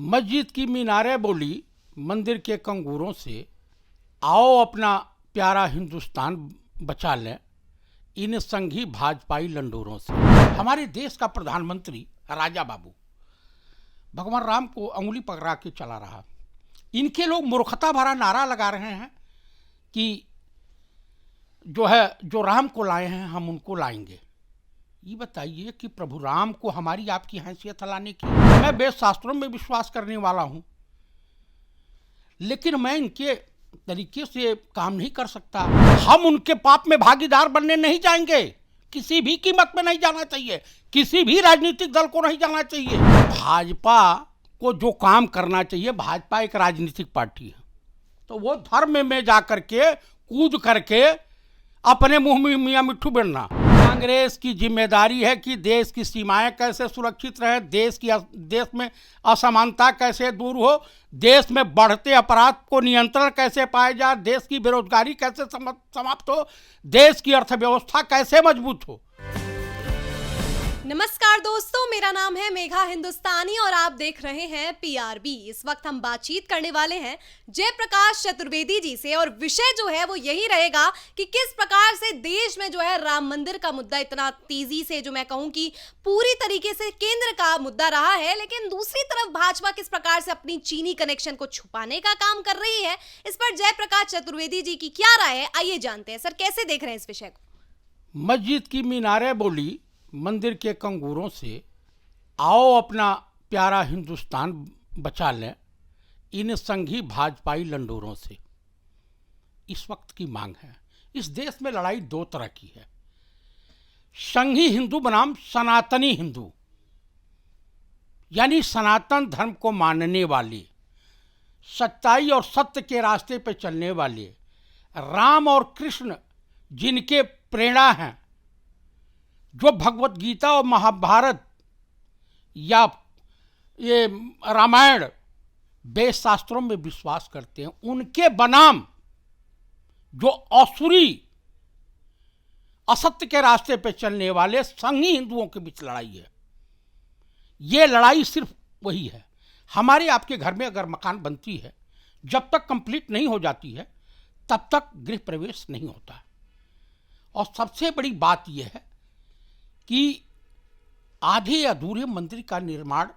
मस्जिद की मीनारें बोली मंदिर के कंगूरों से, आओ अपना प्यारा हिंदुस्तान बचा लें इन संघी भाजपाई लंडोरों से। हमारे देश का प्रधानमंत्री राजा बाबू भगवान राम को अंगुली पकड़ा के चला रहा। इनके लोग मूर्खता भरा नारा लगा रहे हैं कि जो राम को लाए हैं हम उनको लाएंगे। ये बताइए कि प्रभु राम को हमारी आपकी हैसियत लाने की। मैं वेद शास्त्रों में विश्वास करने वाला हूं, लेकिन मैं इनके तरीके से काम नहीं कर सकता। हम उनके पाप में भागीदार बनने नहीं जाएंगे। किसी भी कीमत में नहीं जाना चाहिए, किसी भी राजनीतिक दल को नहीं जाना चाहिए। भाजपा को जो काम करना चाहिए, भाजपा एक राजनीतिक पार्टी है, तो वो धर्म में जा करके कूद करके अपने मुंह में मियां मिट्ठू बनना। कांग्रेस की जिम्मेदारी है कि देश की सीमाएं कैसे सुरक्षित रहे, देश में असमानता कैसे दूर हो, देश में बढ़ते अपराध को नियंत्रण कैसे पाया जाए, देश की बेरोजगारी कैसे समाप्त हो, देश की अर्थव्यवस्था कैसे मजबूत हो। नमस्कार दोस्तों, मेरा नाम है मेघा हिंदुस्तानी और आप देख रहे हैं पीआरबी। इस वक्त हम बातचीत करने वाले हैं जयप्रकाश चतुर्वेदी जी से और विषय जो है वो यही रहेगा कि किस प्रकार से देश में जो है राम मंदिर का मुद्दा इतना तेजी से, जो मैं कहूं कि पूरी तरीके से केंद्र का मुद्दा रहा है, लेकिन दूसरी तरफ भाजपा किस प्रकार से अपनी चीनी कनेक्शन को छुपाने का काम कर रही है। इस पर जयप्रकाश चतुर्वेदी जी की क्या राय है, आइए जानते हैं। सर, कैसे देख रहे हैं इस विषय को? मस्जिद की मीनारें बोली मंदिर के कंगूरों से, आओ अपना प्यारा हिंदुस्तान बचा लें इन संघी भाजपाई लंडोरों से। इस वक्त की मांग है। इस देश में लड़ाई दो तरह की है, संघी हिंदू बनाम सनातनी हिंदू, यानी सनातन धर्म को मानने वाले, सच्चाई और सत्य के रास्ते पर चलने वाले, राम और कृष्ण जिनके प्रेरणा हैं, जो भगवत गीता और महाभारत या ये रामायण वेद शास्त्रों में विश्वास करते हैं, उनके बनाम जो असुरी असत्य के रास्ते पे चलने वाले संघी हिंदुओं के बीच लड़ाई है। ये लड़ाई सिर्फ वही है। हमारे आपके घर में अगर मकान बनती है, जब तक कंप्लीट नहीं हो जाती है तब तक गृह प्रवेश नहीं होता। और सबसे बड़ी बात यह है कि आधे अधूरे मंदिर का निर्माण,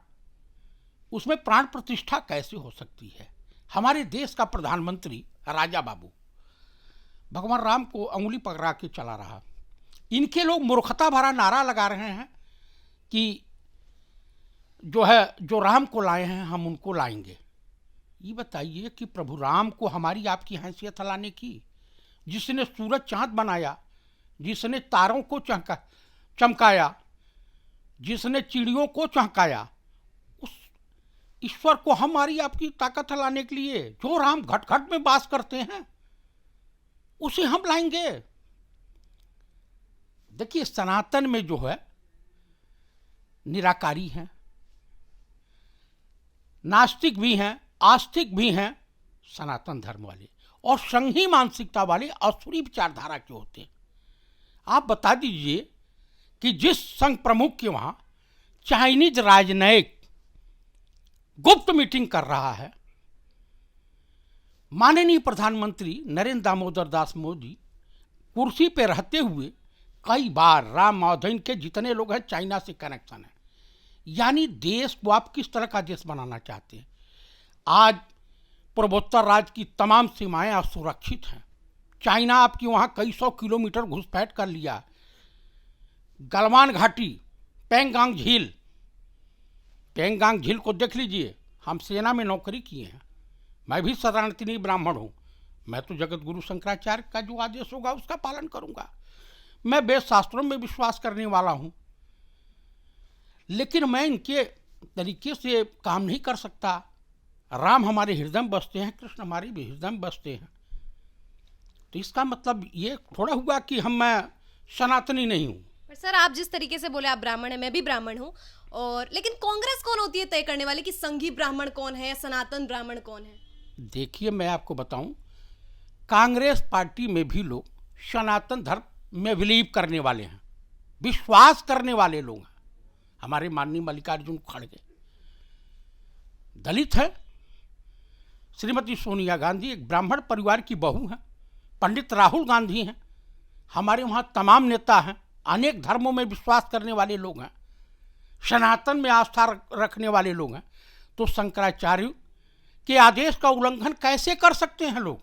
उसमें प्राण प्रतिष्ठा कैसे हो सकती है। हमारे देश का प्रधानमंत्री राजा बाबू भगवान राम को अंगुली पकड़ा के चला रहा। इनके लोग मूर्खता भरा नारा लगा रहे हैं कि जो राम को लाए हैं हम उनको लाएंगे। ये बताइए कि प्रभु राम को हमारी आपकी हैसियत लाने की। जिसने सूरज चांद बनाया, जिसने तारों को चमकाया, जिसने चिड़ियों को चहकाया, उस ईश्वर को हमारी आपकी ताकत लाने के लिए जो राम घट घट में वास करते हैं उसे हम लाएंगे। देखिए, सनातन में जो है निराकारी हैं, नास्तिक भी हैं, आस्तिक भी हैं, सनातन धर्म वाले, और संघी मानसिकता वाले असुरी विचारधारा के होते हैं। आप बता दीजिए कि जिस संघ प्रमुख के वहां चाइनीज राजनयिक गुप्त मीटिंग कर रहा है, माननीय प्रधानमंत्री नरेंद्र दामोदर दास मोदी कुर्सी पे रहते हुए कई बार राम माधव के जितने लोग हैं चाइना से कनेक्शन है। यानी देश को आप किस तरह का देश बनाना चाहते हैं। आज पूर्वोत्तर राज्य की तमाम सीमाएं असुरक्षित हैं। चाइना आपकी वहां कई सौ किलोमीटर घुसपैठ कर लिया। गलवान घाटी, पेंगांग झील को देख लीजिए। हम सेना में नौकरी किए हैं, मैं भी सनातनी ब्राह्मण हूँ। मैं तो जगत गुरु शंकराचार्य का जो आदेश होगा उसका पालन करूँगा। मैं वेद शास्त्रों में विश्वास करने वाला हूँ, लेकिन मैं इनके तरीके से काम नहीं कर सकता। राम हमारे हृदय में बसते हैं, कृष्ण हमारे भी हृदय में बसते हैं। तो इसका मतलब ये थोड़ा हुआ कि मैं सनातनी नहीं हूँ। सर, आप जिस तरीके से बोले, आप ब्राह्मण हैं, मैं भी ब्राह्मण हूँ, और लेकिन कांग्रेस कौन होती है तय करने वाली कि संघी ब्राह्मण कौन है, सनातन ब्राह्मण कौन है? देखिए, मैं आपको बताऊं, कांग्रेस पार्टी में भी लोग सनातन धर्म में बिलीव करने वाले हैं, विश्वास करने वाले लोग हैं। हमारे माननीय मल्लिकार्जुन खड़गे, दलित है। श्रीमती सोनिया गांधी एक ब्राह्मण परिवार की बहू हैं। पंडित राहुल गांधी हैं। हमारे वहाँ तमाम नेता हैं, अनेक धर्मों में विश्वास करने वाले लोग हैं, सनातन में आस्था रखने वाले लोग हैं। तो शंकराचार्य के आदेश का उल्लंघन कैसे कर सकते हैं लोग?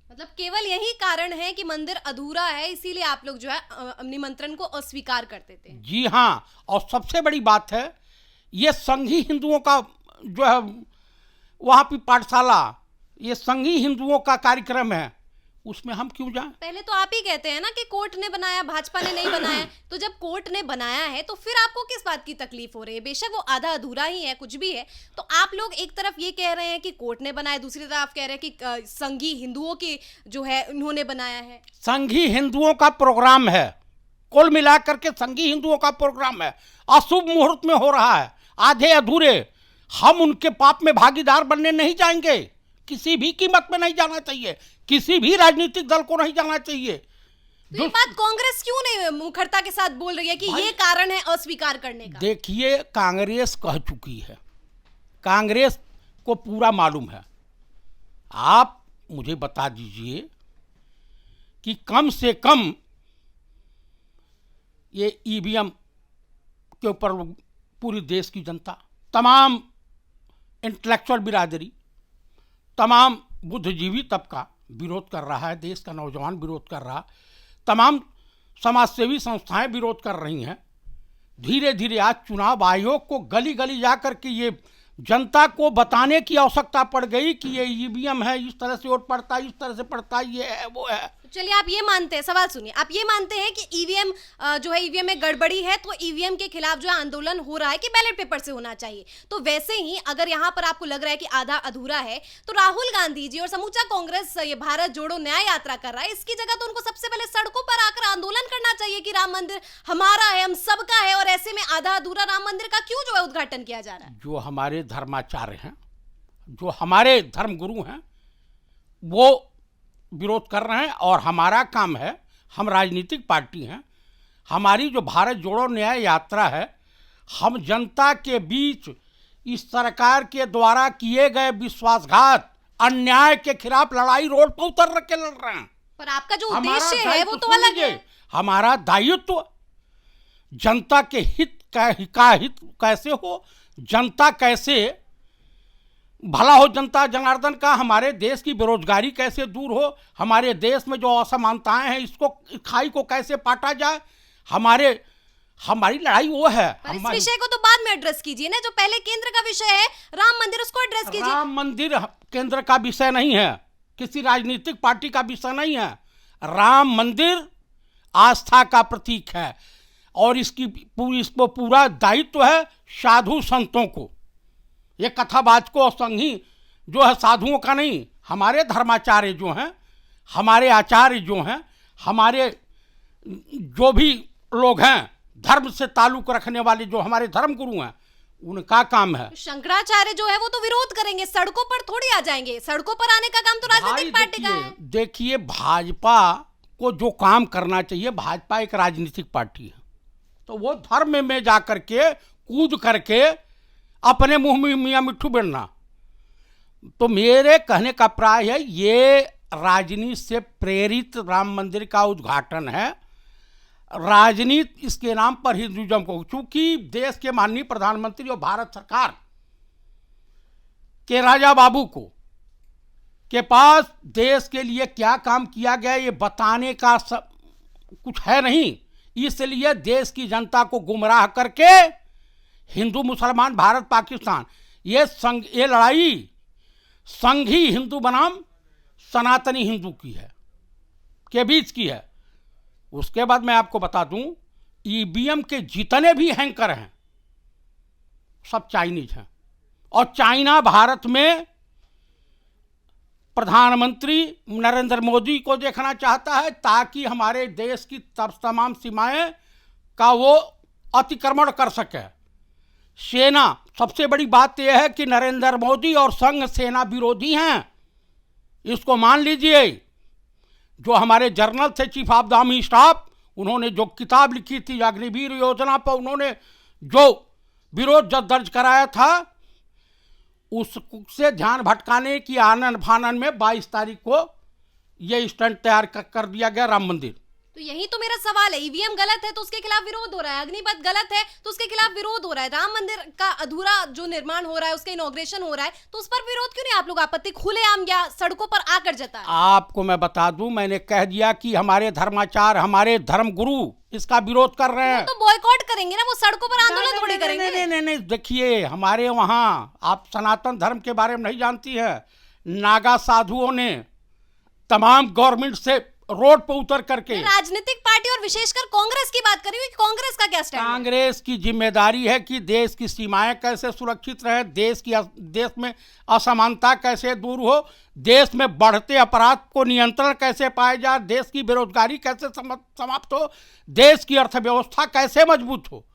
मतलब केवल यही कारण है कि मंदिर अधूरा है, इसीलिए आप लोग जो है निमंत्रण को अस्वीकार कर देते हैं। जी हाँ, और सबसे बड़ी बात है ये संघी हिंदुओं का जो है वहाँ की पाठशाला, ये संघी हिंदुओं का कार्यक्रम है, उसमें हम क्यों जाएं? पहले तो आप ही कहते हैं ना कि कोर्ट ने बनाया, भाजपा ने नहीं बनाया। तो जब कोर्ट ने बनाया है तो फिर आपको किस बात की तकलीफ हो रही है? बेशक वो आधा अधूरा ही है, कुछ भी है। तो आप लोग एक तरफ ये कह रहे हैं कि कोर्ट ने बनाया, दूसरी तरफ आप कह रहे हैं कि संघी हिंदुओं की जो है उन्होंने बनाया है। संघी हिंदुओं का प्रोग्राम है, कुल मिलाकर के संघी हिंदुओं का प्रोग्राम है, अशुभ मुहूर्त में हो रहा है, आधे अधूरे। हम उनके पाप में भागीदार बनने नहीं जाएंगे, किसी भी कीमत में नहीं जाना चाहिए, किसी भी राजनीतिक दल को नहीं जाना चाहिए। तो ये बात कांग्रेस क्यों नहीं मुखरता के साथ बोल रही है कि ये कारण है अस्वीकार करने का? देखिए, कांग्रेस कह चुकी है, कांग्रेस को पूरा मालूम है। आप मुझे बता दीजिए कि कम से कम ये ईवीएम के ऊपर पूरी देश की जनता, तमाम इंटेलेक्चुअल बिरादरी, तमाम बुद्धिजीवी तबका विरोध कर रहा है, देश का नौजवान विरोध कर रहा, तमाम समाजसेवी संस्थाएं विरोध कर रही हैं। धीरे धीरे आज चुनाव आयोग को गली गली जा कर के ये जनता को बताने की आवश्यकता पड़ गई कि ये ईवीएम है, इस तरह से वोट पड़ता है, इस तरह से पड़ता है, ये है, वो है। चलिए, आप ये मानते हैं, सवाल सुनिए, आप ये मानते हैं कि ईवीएम जो है ईवीएम में गड़बड़ी है, तो ईवीएम के खिलाफ जो है आंदोलन हो रहा है कि बैलेट पेपर से होना चाहिए। तो वैसे ही अगर यहाँ पर आपको लग रहा है कि आधा अधूरा है, तो राहुल गांधी जी और समूचा कांग्रेस ये भारत जोड़ो न्याय यात्रा कर रहा है, इसकी जगह तो उनको सबसे पहले सड़कों पर आकर आंदोलन करना चाहिए कि राम मंदिर हमारा है, हम सबका है, और ऐसे में आधा अधूरा राम मंदिर का क्यों जो है उद्घाटन किया जा रहा है? जो हमारे धर्माचार्य हैं, जो हमारे धर्मगुरु हैं, वो विरोध कर रहे हैं। और हमारा काम है, हम राजनीतिक पार्टी हैं, हमारी जो भारत जोड़ो न्याय यात्रा है, हम जनता के बीच इस सरकार के द्वारा किए गए विश्वासघात अन्याय के खिलाफ लड़ाई रोड पर उतर के लड़ रहे हैं। पर आपका जो हमारा उद्देश्य है वो तो दायित्व अलग है। सुनिए, हमारा दायित्व जनता के हित का हित कैसे हो, जनता कैसे भला हो, जनता जनार्दन का, हमारे देश की बेरोजगारी कैसे दूर हो, हमारे देश में जो असमानताएं हैं इसको, खाई को कैसे पाटा जाए, हमारी लड़ाई वो है। पर इस विषय को तो बाद में एड्रेस कीजिए ना, जो पहले केंद्र का विषय है राम मंदिर, उसको एड्रेस कीजिए। राम मंदिर केंद्र का विषय नहीं है, किसी राजनीतिक पार्टी का विषय नहीं है। राम मंदिर आस्था का प्रतीक है और इसको पूरा दायित्व है साधु संतों को, ये कथाबाज को और संघी जो है साधुओं का नहीं। हमारे धर्माचार्य जो हैं, हमारे आचार्य जो हैं, हमारे जो भी लोग हैं धर्म से ताल्लुक रखने वाले, जो हमारे धर्मगुरु हैं, उनका काम है। शंकराचार्य जो है वो तो विरोध करेंगे, सड़कों पर थोड़ी आ जाएंगे। सड़कों पर आने का काम तो राजनीतिक पार्टी का है। देखिए, भाजपा को जो काम करना चाहिए, भाजपा एक राजनीतिक पार्टी है, तो वो धर्म में जा करके कूद करके अपने मुंह में मियाँ मिट्ठू बिड़ना, तो मेरे कहने का प्राय है ये राजनीति से प्रेरित राम मंदिर का उद्घाटन है। राजनीति इसके नाम पर हिंदुइज्म को, चूंकि देश के माननीय प्रधानमंत्री और भारत सरकार के राजा बाबू को के पास देश के लिए क्या काम किया गया ये बताने का कुछ है नहीं, इसलिए देश की जनता को गुमराह करके हिंदू मुसलमान, भारत पाकिस्तान, ये लड़ाई संघी हिंदू बनाम सनातनी हिंदू की है, के बीच की है। उसके बाद मैं आपको बता दूं, ईवीएम के जितने भी हैंकर हैं सब चाइनीज हैं, और चाइना भारत में प्रधानमंत्री नरेंद्र मोदी को देखना चाहता है ताकि हमारे देश की तमाम सीमाएं का वो अतिक्रमण कर सके। सेना, सबसे बड़ी बात यह है कि नरेंद्र मोदी और संघ सेना विरोधी हैं, इसको मान लीजिए। जो हमारे जर्नल थे chief of the army staff, उन्होंने जो किताब लिखी थी अग्निवीर योजना पर, उन्होंने जो विरोध दर्ज कराया था, उससे ध्यान भटकाने की आनन फानन में 22 तारीख को ये स्टंट तैयार कर दिया गया राम मंदिर। तो यही तो मेरा सवाल है, ईवीएम गलत है तो उसके खिलाफ विरोध हो रहा है, अग्निपथ गलत है तो उसके खिलाफ विरोध हो रहा है, राम मंदिर का अधूरा जो निर्माण हो रहा है उसका इनॉग्रेशन हो रहा है तो उस पर विरोध क्यों नहीं? आप लोग आपत्ति खुलेआम या सड़कों पर आकर जता है। आपको मैं बता दूं, मैंने कह दिया कि हमारे धर्माचार्य, हमारे धर्म गुरु इसका विरोध कर रहे हैं। तो बॉयकॉट करेंगे ना, वो सड़कों पर आंदोलन थोड़ी करेंगे। नहीं, देखिए हमारे वहां, आप सनातन धर्म के बारे में नहीं जानती है, नागा साधुओं ने तमाम गवर्नमेंट से रोड पर उतर करके, राजनीतिक पार्टी और विशेषकर कांग्रेस की बात करी हुई, कांग्रेस का क्या स्टैंड है? कांग्रेस की जिम्मेदारी है कि देश की सीमाएं कैसे सुरक्षित रहे, देश में असमानता कैसे दूर हो, देश में बढ़ते अपराध को नियंत्रण कैसे पाया जाए, देश की बेरोजगारी कैसे समाप्त हो, देश की अर्थव्यवस्था कैसे मजबूत हो।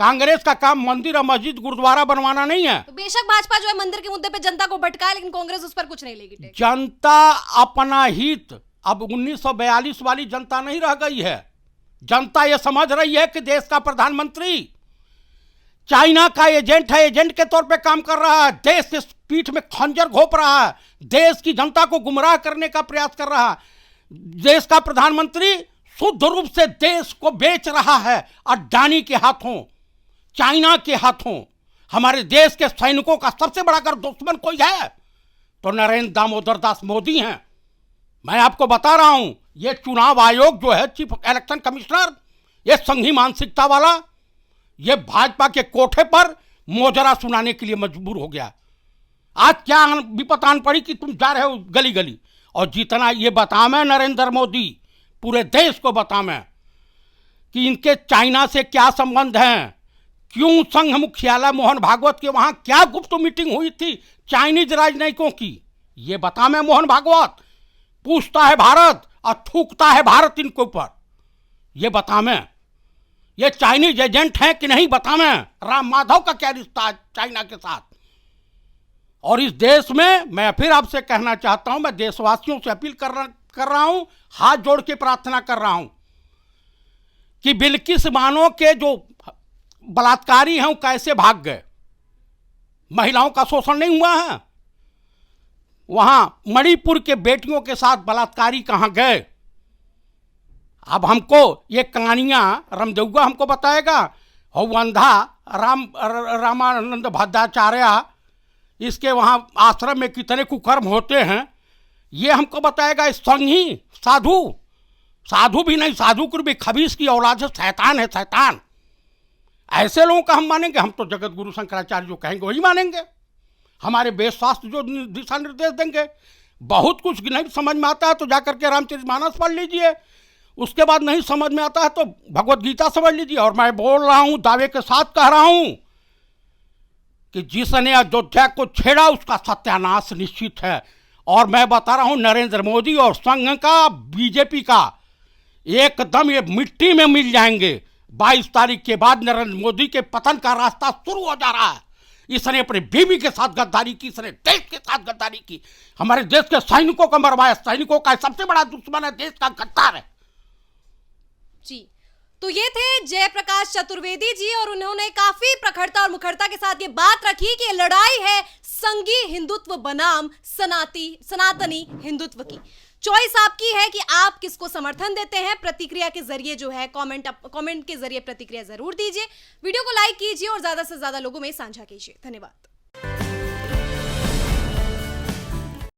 कांग्रेस का काम मंदिर और मस्जिद गुरुद्वारा बनवाना नहीं है। तो बेशक भाजपा जो है मंदिर के मुद्दे पे जनता को भटकाए, लेकिन कांग्रेस उस पर कुछ नहीं लेगी। जनता अपना हित, अब 1942 वाली जनता नहीं रह गई है। जनता यह समझ रही है कि देश का प्रधानमंत्री चाइना का एजेंट है, एजेंट के तौर पे काम कर रहा है, देश के पीठ में खंजर घोंप रहा है, देश की जनता को गुमराह करने का प्रयास कर रहा है। देश का प्रधानमंत्री शुद्ध रूप से देश को बेच रहा है अडानी के हाथों, चाइना के हाथों। हमारे देश के सैनिकों का सबसे बड़ा अगर दुश्मन कोई है तो नरेंद्र दामोदर दास मोदी हैं। मैं आपको बता रहा हूं, ये चुनाव आयोग जो है, चीफ इलेक्शन कमिश्नर, ये संघी मानसिकता वाला, ये भाजपा के कोठे पर मोजरा सुनाने के लिए मजबूर हो गया। आज क्या विपत आन पड़ी कि तुम जा रहे हो गली गली, और जितना ये बतावें नरेंद्र मोदी, पूरे देश को बतावें कि इनके चाइना से क्या संबंध हैं, क्यों संघ मुख्यालय मोहन भागवत के वहां क्या गुप्त मीटिंग हुई थी चाइनीज राजनयिकों की, ये बतावें मोहन भागवत। पूछता है भारत और थूकता है भारत इनके ऊपर, ये बतावें। ये चाइनीज एजेंट हैं कि नहीं बतावें। राम माधव का क्या रिश्ता है चाइना के साथ। और इस देश में मैं फिर आपसे कहना चाहता हूं, मैं देशवासियों से अपील कर रहा हूं, हाथ जोड़ के प्रार्थना कर रहा हूं कि बिल्किस बानो के जो बलात्कारी हैं वो कैसे भाग गए। महिलाओं का शोषण नहीं हुआ है वहां, मणिपुर के बेटियों के साथ बलात्कारी कहां गए। अब हमको ये कहानियां रामदेवगा हमको बताएगा, और अंधा रामानंद भद्राचार्य, इसके वहां आश्रम में कितने कुकर्म होते हैं ये हमको बताएगा। संघी साधु भी नहीं, साधु को भी खबीस की औलाद है, शैतान है, शैतान। ऐसे लोगों का हम मानेंगे? हम तो जगत गुरु शंकराचार्य जो कहेंगे वही मानेंगे, हमारे वेद शास्त्र जो दिशा निर्देश देंगे। बहुत कुछ नहीं समझ में आता है तो जाकर के रामचरितमानस पढ़ लीजिए, उसके बाद नहीं समझ में आता है तो भगवत गीता समझ लीजिए। और मैं बोल रहा हूं, दावे के साथ कह रहा हूं कि जिसने अयोध्या को छेड़ा उसका सत्यानाश निश्चित है। और मैं बता रहा हूं, नरेंद्र मोदी और संघ का, बीजेपी का एकदम ये मिट्टी में मिल जाएंगे। 22 तारीख के बाद नरेंद्र मोदी के पतन का रास्ता शुरू हो जा रहा है। इसने अपनी बीवी के साथ गद्दारी की, इसने देश के साथ गद्दारी की, हमारे देश के सैनिकों को मरवाया। सैनिकों का सबसे बड़ा दुश्मन है देश का गद्दार है जी। तो ये थे जयप्रकाश चतुर्वेदी जी, और उन्होंने काफी प्रखरता और मुखरता के साथ ये बात रखी कि लड़ाई है संघी हिंदुत्व बनाम सनातनी हिंदुत्व की। चॉइस आपकी है कि आप किसको समर्थन देते हैं। प्रतिक्रिया के जरिए जो है कमेंट के जरिए प्रतिक्रिया जरूर दीजिए। वीडियो को लाइक कीजिए और ज्यादा से ज्यादा लोगों में साझा कीजिए। धन्यवाद।